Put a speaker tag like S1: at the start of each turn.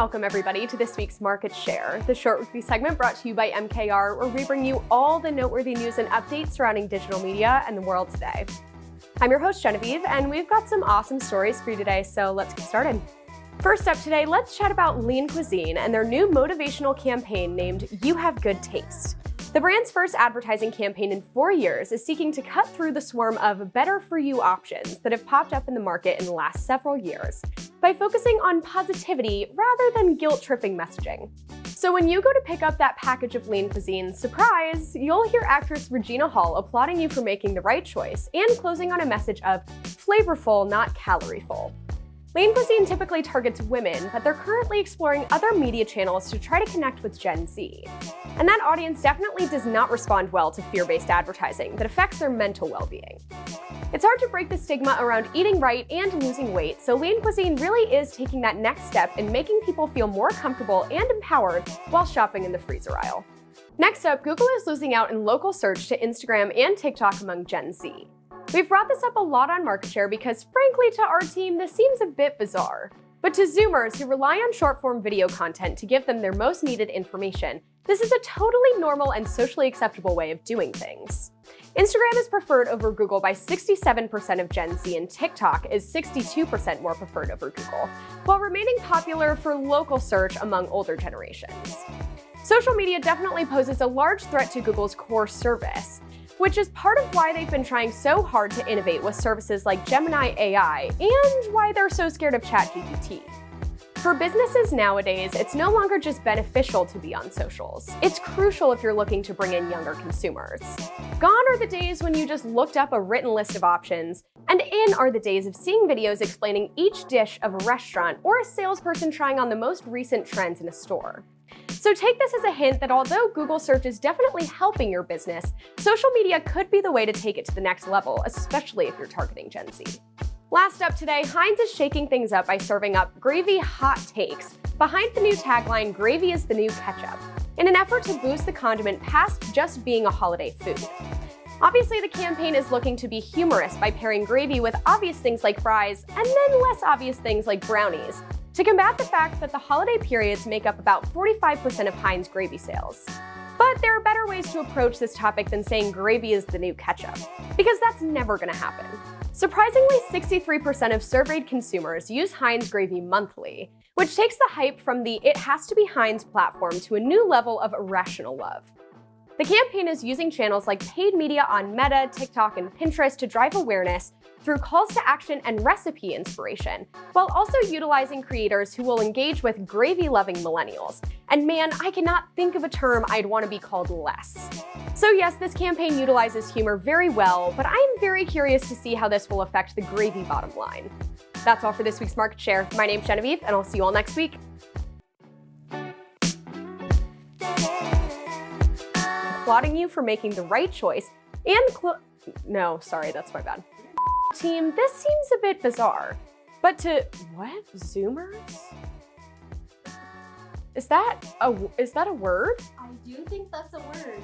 S1: welcome everybody to this week's Market Share, the short weekly segment brought to you by MKR, where we bring you all the noteworthy news and updates surrounding digital media and the world today. I'm your host, Genevieve, and we've got some awesome stories for you today, so let's get started. First up today, let's chat about Lean Cuisine and their new motivational campaign named You Have Good Taste. The brand's first advertising campaign in 4 years is seeking to cut through the swarm of better-for-you options that have popped up in the market in the last several years by focusing on positivity rather than guilt-tripping messaging. So when you go to pick up that package of Lean Cuisine, surprise, you'll hear actress Regina Hall applauding you for making the right choice and closing on a message of flavorful, not calorie-full. Lean Cuisine typically targets women, but they're currently exploring other media channels to try to connect with Gen Z. And that audience definitely does not respond well to fear-based advertising that affects their mental well-being. It's hard to break the stigma around eating right and losing weight, so Lean Cuisine really is taking that next step in making people feel more comfortable and empowered while shopping in the freezer aisle. Next up, Google is losing out in local search to Instagram and TikTok among Gen Z. We've brought this up a lot on Market Share because, frankly, to our team, this seems a bit bizarre. But to Zoomers who rely on short-form video content to give them their most needed information, this is a totally normal and socially acceptable way of doing things. Instagram is preferred over Google by 67% of Gen Z, and TikTok is 62% more preferred over Google, while remaining popular for local search among older generations. Social media definitely poses a large threat to Google's core service, which is part of why they've been trying so hard to innovate with services like Gemini AI and why they're so scared of ChatGPT. For businesses nowadays, it's no longer just beneficial to be on socials. It's crucial if you're looking to bring in younger consumers. Gone are the days when you just looked up a written list of options, and in are the days of seeing videos explaining each dish of a restaurant or a salesperson trying on the most recent trends in a store. So take this as a hint that although Google search is definitely helping your business, social media could be the way to take it to the next level, especially if you're targeting Gen Z. Last up today, Heinz is shaking things up by serving up gravy hot takes behind the new tagline, "Gravy is the new ketchup," in an effort to boost the condiment past just being a holiday food. Obviously, the campaign is looking to be humorous by pairing gravy with obvious things like fries and then less obvious things like brownies, to combat the fact that the holiday periods make up about 45% of Heinz gravy sales. But there are better ways to approach this topic than saying gravy is the new ketchup, because that's never gonna happen. Surprisingly, 63% of surveyed consumers use Heinz gravy monthly, which takes the hype from the "it has to be Heinz" platform to a new level of irrational love. The campaign is using channels like paid media on Meta, TikTok, and Pinterest to drive awareness through calls to action and recipe inspiration, while also utilizing creators who will engage with gravy-loving millennials. And man, I cannot think of a term I'd want to be called less. So yes, this campaign utilizes humor very well, but I'm very curious to see how this will affect the gravy bottom line. That's all for this week's Market Share. My name's Genevieve, and I'll see you all next week. Applauding you for making the right choice and no, sorry, that's my bad. Team, this seems a bit bizarre, but to what? Zoomers? Is that a word?
S2: I do think that's a word.